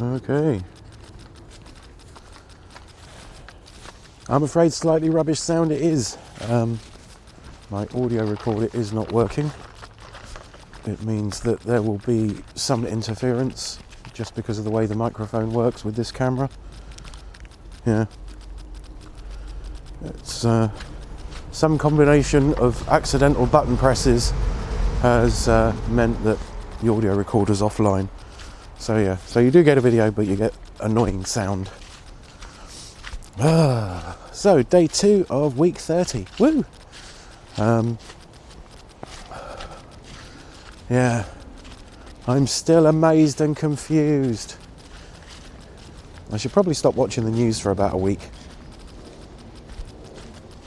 Okay. I'm afraid slightly rubbish sound it is. My audio recorder is not working. It means that there will be some interference just because of the way the microphone works with this camera. Yeah. It's some combination of accidental button presses has meant that the audio recorder's offline. So yeah, so you do get a video, but you get annoying sound. So day 2 of week 30. Woo! Yeah, I'm still amazed and confused. I should probably stop watching the news for about a week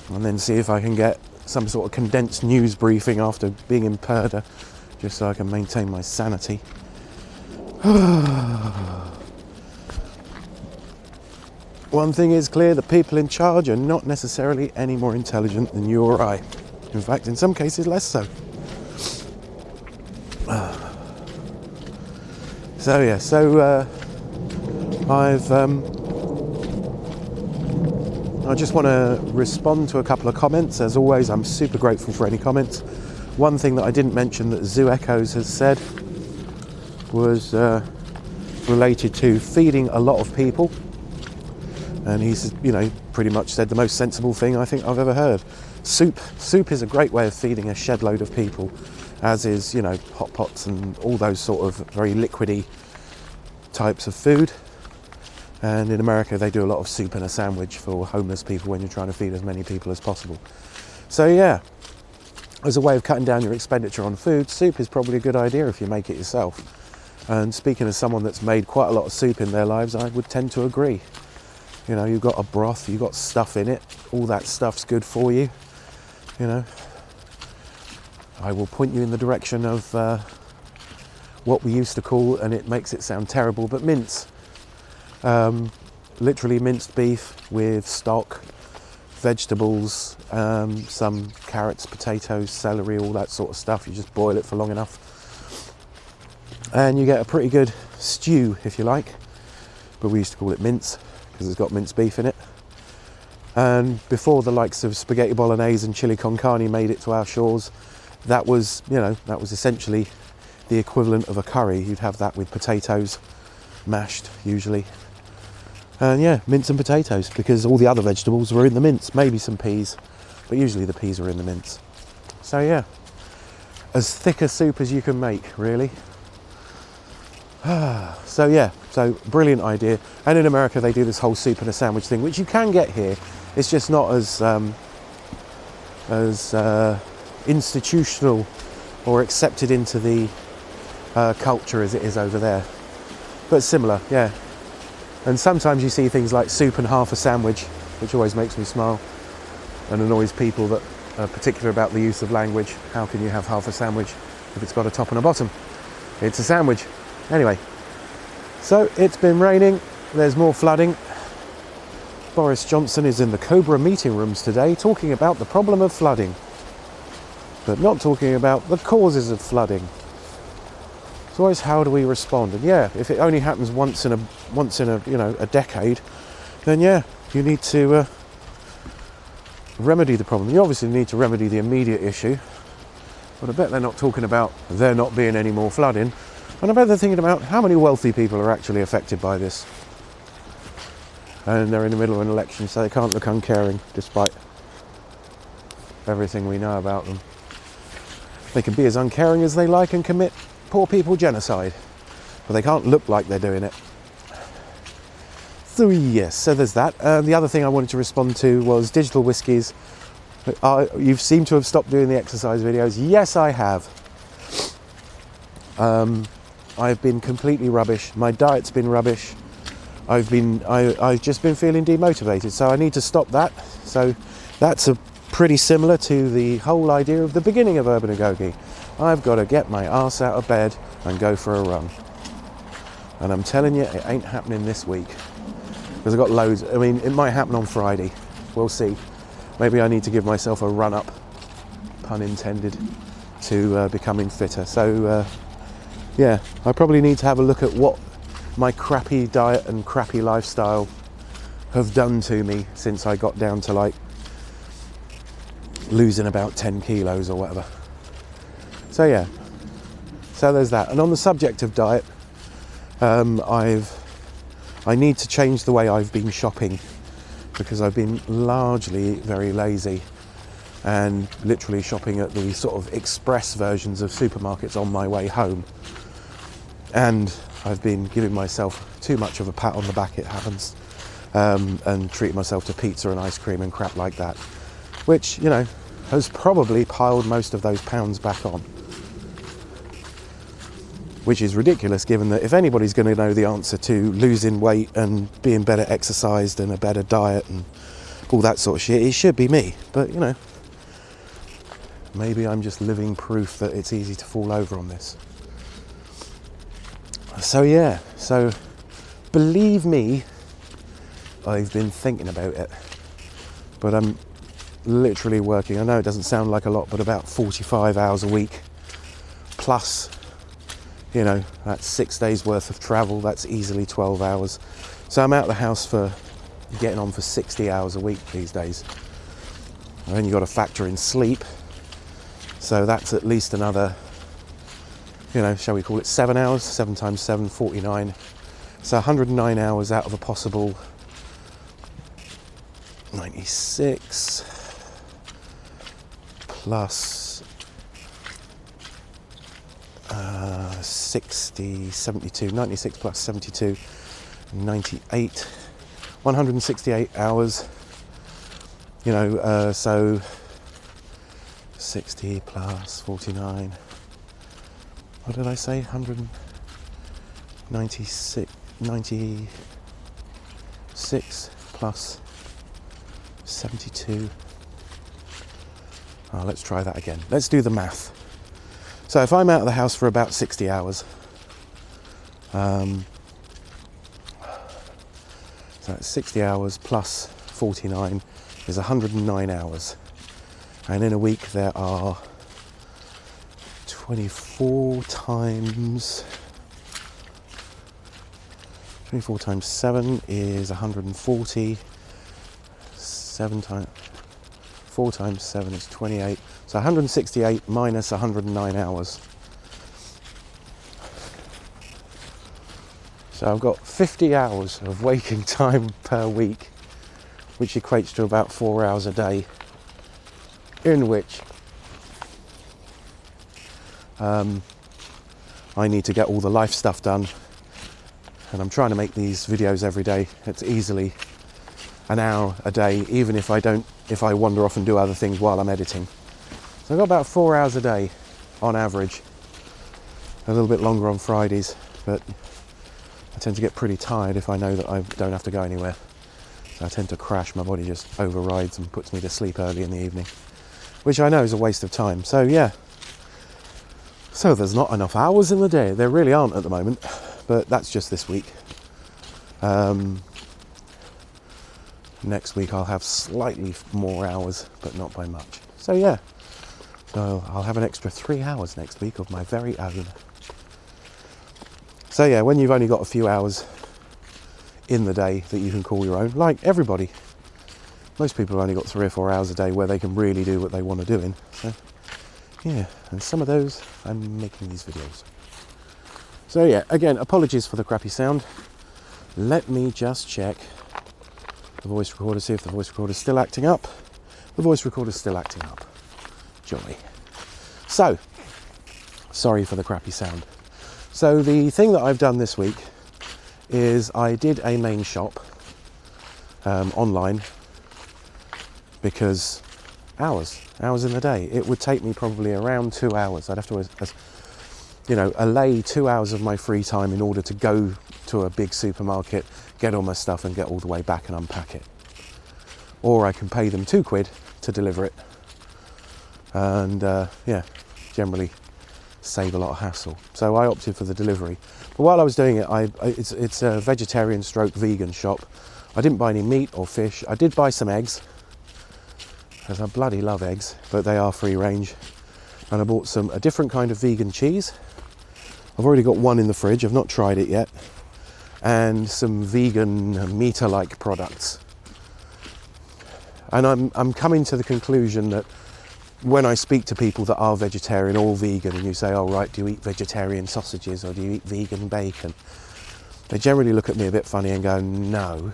and then see if I can get some sort of condensed news briefing after being in Purda, just so I can maintain my sanity. One thing is clear, the people in charge are not necessarily any more intelligent than you or I. In fact, in some cases, less so. So yeah, I just want to respond to a couple of comments. As always, I'm super grateful for any comments. One thing that I didn't mention that Zoo Echoes has said was related to feeding a lot of people. And he's, pretty much said the most sensible thing I think I've ever heard. Soup is a great way of feeding a shed load of people, as is, hot pots and all those sort of very liquidy types of food. And in America, they do a lot of soup in a sandwich for homeless people when you're trying to feed as many people as possible. So yeah, as a way of cutting down your expenditure on food, soup is probably a good idea if you make it yourself. And speaking as someone that's made quite a lot of soup in their lives, I would tend to agree. You've got a broth, you've got stuff in it, all that stuff's good for you. I will point you in the direction of what we used to call, and it makes it sound terrible, but mince. Literally minced beef with stock, vegetables, some carrots, potatoes, celery, all that sort of stuff. You just boil it for long enough and you get a pretty good stew, if you like, but we used to call it mince because it's got minced beef in it. And before the likes of spaghetti bolognese and chili con carne made it to our shores, that was essentially the equivalent of a curry. You'd have that with potatoes, mashed usually. And yeah, mince and potatoes, because all the other vegetables were in the mince, maybe some peas, but usually the peas were in the mince. So yeah, as thick a soup as you can make, really. So yeah, so brilliant idea. And in America they do this whole soup and a sandwich thing, which you can get here. It's just not as institutional or accepted into the culture as it is over there. But similar, yeah. And sometimes you see things like soup and half a sandwich, which always makes me smile and annoys people that are particular about the use of language. How can you have half a sandwich if it's got a top and a bottom? It's a sandwich. Anyway, so it's been raining, there's more flooding. Boris Johnson is in the Cobra meeting rooms today talking about the problem of flooding, but not talking about the causes of flooding. It's always how do we respond? And yeah, if it only happens once in a a decade, then yeah, you need to remedy the problem. You obviously need to remedy the immediate issue, but I bet they're not talking about there not being any more flooding. And I bet they're thinking about how many wealthy people are actually affected by this. And they're in the middle of an election, so they can't look uncaring, despite everything we know about them. They can be as uncaring as they like and commit poor people genocide, but they can't look like they're doing it. So yes, so there's that. The other thing I wanted to respond to was digital whiskies. You seem to have stopped doing the exercise videos. Yes, I have. I've been completely rubbish. My diet's been rubbish. I've just been feeling demotivated, so I need to stop that. So that's pretty similar to the whole idea of the beginning of Urban Agoge. I've got to get my arse out of bed and go for a run. And I'm telling you, it ain't happening this week. Because I've got loads. I mean, it might happen on Friday. We'll see. Maybe I need to give myself a run up, pun intended, to becoming fitter. So yeah, I probably need to have a look at what my crappy diet and crappy lifestyle have done to me since I got down to like losing about 10 kilos or whatever. So yeah, so there's that. And on the subject of diet, I need to change the way I've been shopping, because I've been largely very lazy and literally shopping at the sort of express versions of supermarkets on my way home. And I've been giving myself too much of a pat on the back, it happens, and treating myself to pizza and ice cream and crap like that, which, you know, has probably piled most of those pounds back on. Which is ridiculous, given that if anybody's going to know the answer to losing weight and being better exercised and a better diet and all that sort of shit, it should be me. But, you know, maybe I'm just living proof that it's easy to fall over on this. So yeah, so believe me, I've been thinking about it, but I'm literally working, I know it doesn't sound like a lot, but about 45 hours a week, plus, you know, that's 6 days worth of travel, that's easily 12 hours. So I'm out of the house for getting on for 60 hours a week these days. And then you've got to factor in sleep, so that's at least another, you know, shall we call it 7 hours? 7 times 7, 49. So 109 hours out of a possible 96 plus 60, 72, 96 plus 72, 98, 168 hours, you know, so 60 plus 49, what did I say, 196, 96 plus 72, oh, let's try that again, let's do the math. So if I'm out of the house for about 60 hours, so that's 60 hours plus 49 is 109 hours. And in a week there are 24 times 7 is 140, 4 times 7 is 28, so 168 minus 109 hours. So I've got 50 hours of waking time per week, which equates to about 4 hours a day, in which I need to get all the life stuff done. And I'm trying to make these videos every day. It's easily an hour a day, even if I wander off and do other things while I'm editing. So I've got about 4 hours a day on average, a little bit longer on Fridays, but I tend to get pretty tired if I know that I don't have to go anywhere. So I tend to crash, my body just overrides and puts me to sleep early in the evening, which I know is a waste of time. So yeah, so there's not enough hours in the day. There really aren't at the moment, but that's just this week. Next week I'll have slightly more hours, but not by much. So yeah, so I'll have an extra 3 hours next week of my very own. So yeah, when you've only got a few hours in the day that you can call your own, like everybody, most people have only got 3 or 4 hours a day where they can really do what they want to do in. So yeah, and some of those I'm making these videos. So yeah, again, apologies for the crappy sound. Let me just check the voice recorder, see if the voice recorder is still acting up. The voice recorder is still acting up. Jolly. So, sorry for the crappy sound. So the thing that I've done this week is I did a main shop online, because hours in the day. It would take me probably around 2 hours. I'd have to, you know, allay 2 hours of my free time in order to go to a big supermarket, get all my stuff and get all the way back and unpack it. Or I can pay them £2 to deliver it, and yeah, generally save a lot of hassle. So I opted for the delivery. But while I was doing it, it's a vegetarian stroke vegan shop. I didn't buy any meat or fish. I did buy some eggs, because I bloody love eggs, but they are free range. And I bought a different kind of vegan cheese. I've already got one in the fridge, I've not tried it yet. and some vegan meat-alike products. And I'm coming to the conclusion that when I speak to people that are vegetarian or vegan, and you say, oh right, do you eat vegetarian sausages or do you eat vegan bacon? They generally look at me a bit funny and go, no,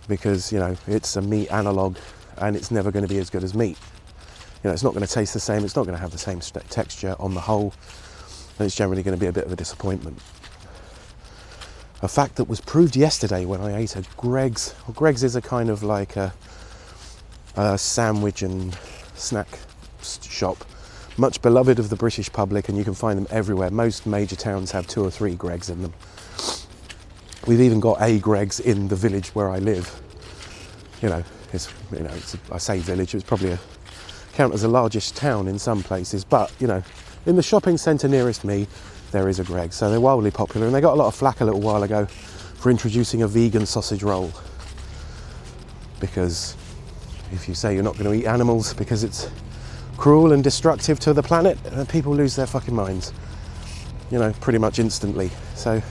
because, you know, it's a meat analogue and it's never going to be as good as meat. You know, it's not going to taste the same, it's not going to have the same texture on the whole, and it's generally going to be a bit of a disappointment. A fact that was proved yesterday when I ate a Greggs. Well, Greggs is a kind of like a sandwich and snack shop, much beloved of the British public, and you can find them everywhere. Most major towns have 2 or 3 Greggs in them. We've even got a Greggs in the village where I live. You know, I say village, it's probably count as a largest town in some places, but you know, in the shopping centre nearest me, there is a Greggs. So they're wildly popular, and they got a lot of flack a little while ago for introducing a vegan sausage roll. Because if you say you're not going to eat animals because it's cruel and destructive to the planet, people lose their fucking minds, you know, pretty much instantly. So,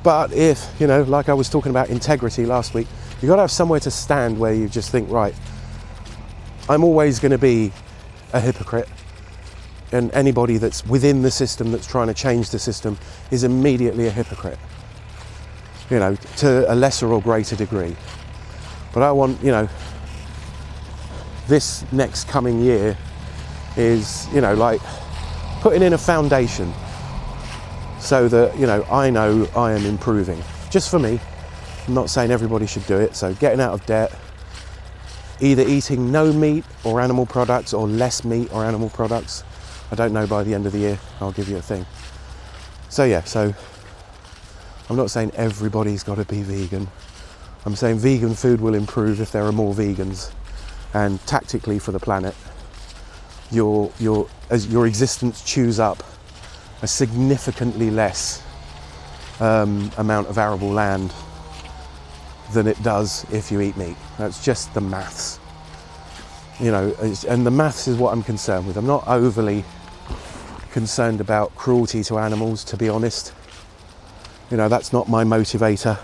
but if, you know, like I was talking about integrity last week, you've got to have somewhere to stand where you just think, right, I'm always going to be a hypocrite, and anybody that's within the system that's trying to change the system is immediately a hypocrite, you know, to a lesser or greater degree. But I want, you know, this next coming year is, you know, like putting in a foundation so that, you know I am improving. Just for me. I'm not saying everybody should do it. So getting out of debt, either eating no meat or animal products or less meat or animal products. I don't know, by the end of the year, I'll give you a thing. So yeah, so I'm not saying everybody's got to be vegan. I'm saying vegan food will improve if there are more vegans. And tactically for the planet, as your existence chews up a significantly less amount of arable land than it does if you eat meat. That's just the maths. You know, and the maths is what I'm concerned with. I'm not overly concerned about cruelty to animals, to be honest. You know, that's not my motivator.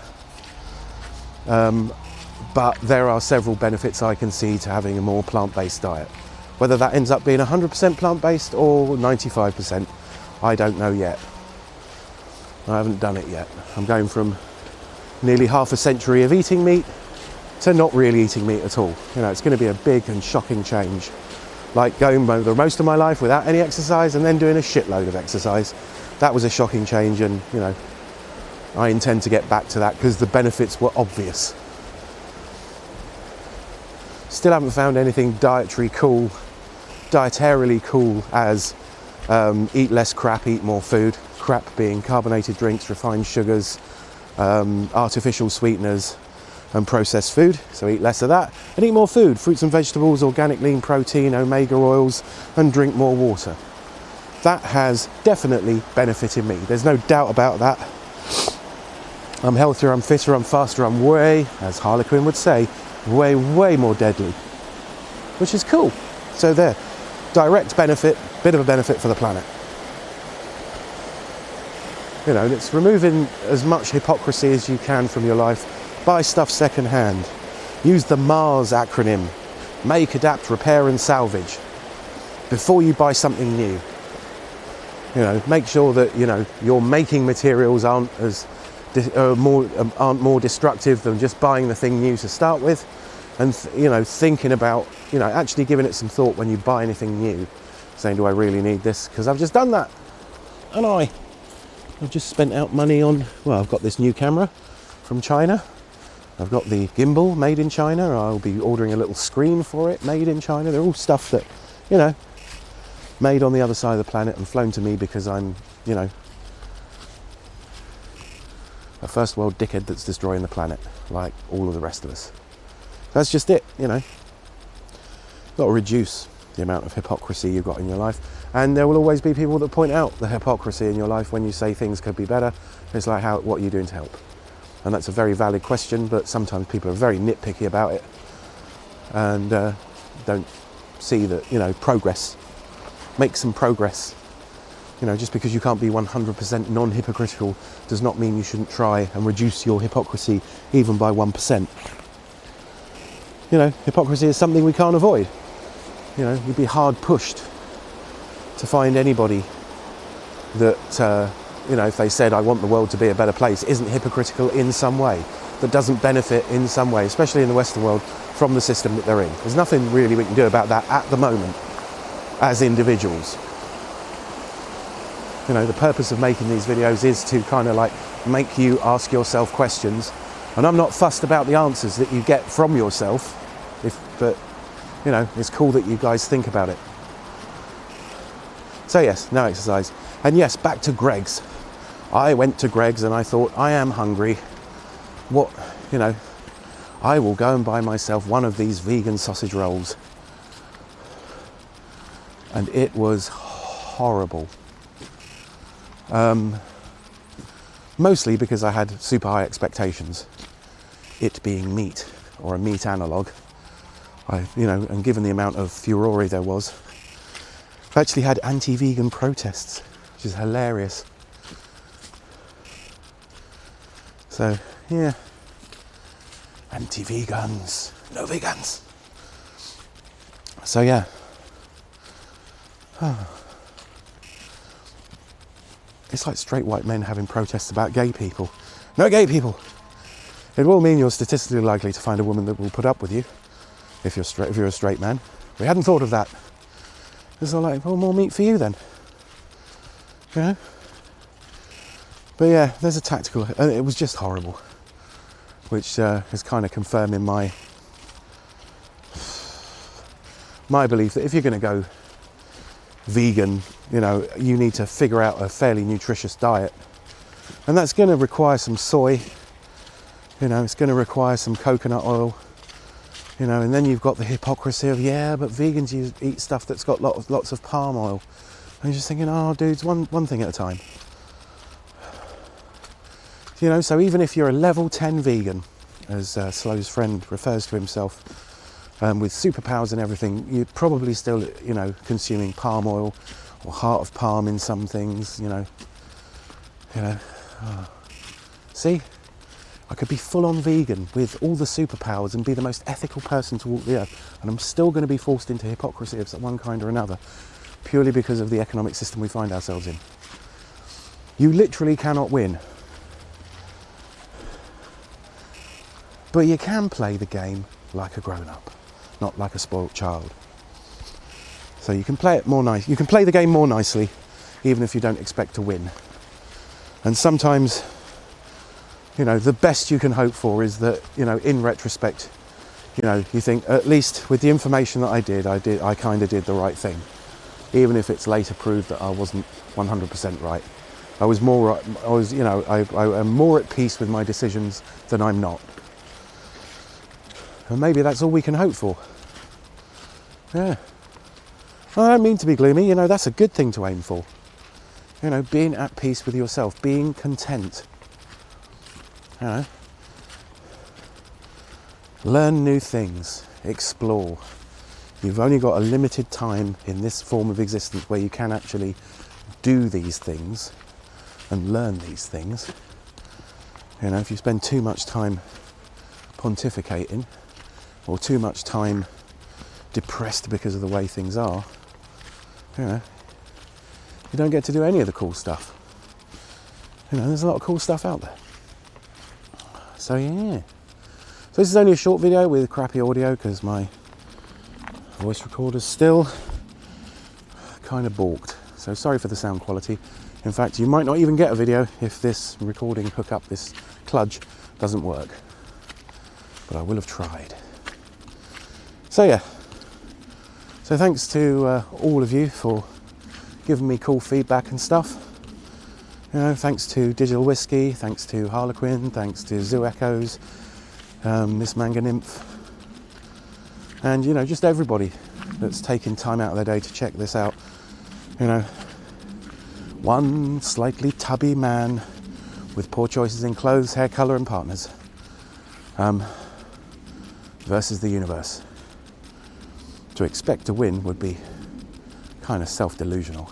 But there are several benefits I can see to having a more plant-based diet. Whether that ends up being 100% plant-based or 95%, I don't know yet. I haven't done it yet. I'm going from nearly half a century of eating meat to not really eating meat at all. You know, it's going to be a big and shocking change. Like going over most of my life without any exercise and then doing a shitload of exercise. That was a shocking change, and, you know, I intend to get back to that because the benefits were obvious. Still haven't found anything dietarily cool as eat less crap, eat more food. Crap being carbonated drinks, refined sugars, artificial sweeteners and processed food. So eat less of that and eat more food, fruits and vegetables, organic lean protein, omega oils, and drink more water. That has definitely benefited me. There's no doubt about that. I'm healthier, I'm fitter, I'm faster, I'm way, as Harlequin would say, way more deadly, which is cool. So there, direct benefit, bit of a benefit for the planet. You know, it's removing as much hypocrisy as you can from your life. Buy stuff second hand. Use the MARS acronym. Make, adapt, repair and salvage. Before you buy something new. You know, make sure that, you know, your making materials aren't more destructive than just buying the thing new to start with, and you know, thinking about, you know, actually giving it some thought when you buy anything new, saying, do I really need this? Because I've just done that, and I've just spent out money on, well, I've got this new camera from China, I've got the gimbal made in China, I'll be ordering a little screen for it made in China. They're all stuff that, you know, made on the other side of the planet and flown to me because I'm, you know, a first world dickhead that's destroying the planet like all of the rest of us. That's just it, you know. You've got to reduce the amount of hypocrisy you've got in your life, and there will always be people that point out the hypocrisy in your life when you say things could be better. It's like, what are you doing to help? And that's a very valid question, but sometimes people are very nitpicky about it and don't see that, you know, progress. Make some progress. You know, just because you can't be 100% non-hypocritical does not mean you shouldn't try and reduce your hypocrisy even by 1%. You know, hypocrisy is something we can't avoid. You know, you'd be hard pushed to find anybody that, you know, if they said, I want the world to be a better place, isn't hypocritical in some way, that doesn't benefit in some way, especially in the Western world, from the system that they're in. There's nothing really we can do about that at the moment as individuals. You know, the purpose of making these videos is to kind of like make you ask yourself questions, and I'm not fussed about the answers that you get from yourself, but you know, it's cool that you guys think about it. So yes, no exercise. And yes, back to Greggs. I went to Greggs and I thought, I am hungry. What, you know, I will go and buy myself one of these vegan sausage rolls. And it was horrible. Mostly because I had super high expectations. It being meat, or a meat analogue. You know, and given the amount of furore there was, I actually had anti-vegan protests, which is hilarious. So, yeah. Anti-vegans, no vegans. So, yeah. It's like straight white men having protests about gay people. No gay people! It will mean you're statistically likely to find a woman that will put up with you if you're a straight man. We hadn't thought of that. It's all like, well, more meat for you then. You know? But yeah, there's a tactical, it was just horrible, which is kind of confirming my belief that if you're going to go vegan, you know, you need to figure out a fairly nutritious diet, and that's going to require some soy, you know, it's going to require some coconut oil, you know, and then you've got the hypocrisy of, yeah, but vegans eat stuff that's got lots of palm oil, and you're just thinking, oh dudes, one thing at a time. You know, so even if you're a level 10 vegan, as Slow's friend refers to himself, with superpowers and everything, you're probably still, you know, consuming palm oil or heart of palm in some things, you know. Oh. See, I could be full-on vegan with all the superpowers and be the most ethical person to walk the earth, and I'm still going to be forced into hypocrisy of one kind or another, purely because of the economic system we find ourselves in. You literally cannot win. But you can play the game like a grown-up, not like a spoilt child. So you can play it more nice. You can play the game more nicely, even if you don't expect to win. And sometimes, you know, the best you can hope for is that, you know, in retrospect, you know, you think, at least with the information that I kind of did the right thing, even if it's later proved that I wasn't 100% right. I am more at peace with my decisions than I'm not. And maybe that's all we can hope for. Yeah. Well, I don't mean to be gloomy, you know, that's a good thing to aim for. You know, being at peace with yourself, being content. You know. Learn new things, explore. You've only got a limited time in this form of existence where you can actually do these things and learn these things. You know, if you spend too much time pontificating, or too much time depressed because of the way things are, you know, you don't get to do any of the cool stuff. You know, there's a lot of cool stuff out there. So yeah. So this is only a short video with crappy audio because my voice recorder's still kind of balked. So sorry for the sound quality. In fact, you might not even get a video if this recording hookup, this kludge, doesn't work. But I will have tried. So yeah, so thanks to all of you for giving me cool feedback and stuff. You know, thanks to Digital Whiskey, thanks to Harlequin, thanks to Zoo Echoes, Miss Manga Nymph, and you know, just everybody that's taking time out of their day to check this out. You know, one slightly tubby man with poor choices in clothes, hair colour and partners, versus the universe. To expect to win would be kind of self-delusional.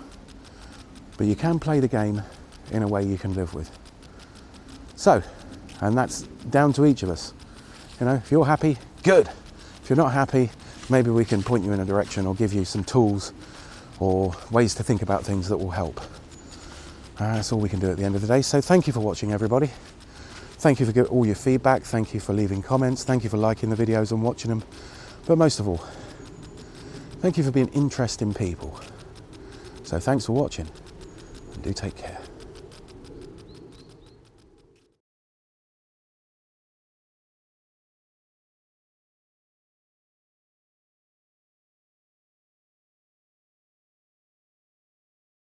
but you can play the game in a way you can live with. So, and that's down to each of us. You know, if you're happy, good. If you're not happy, maybe we can point you in a direction or give you some tools or ways to think about things that will help. That's all we can do at the end of the day. So thank you for watching, everybody. Thank you for all your feedback. Thank you for leaving comments. Thank you for liking the videos and watching them. But most of all, thank you for being interesting people. So thanks for watching, and do take care.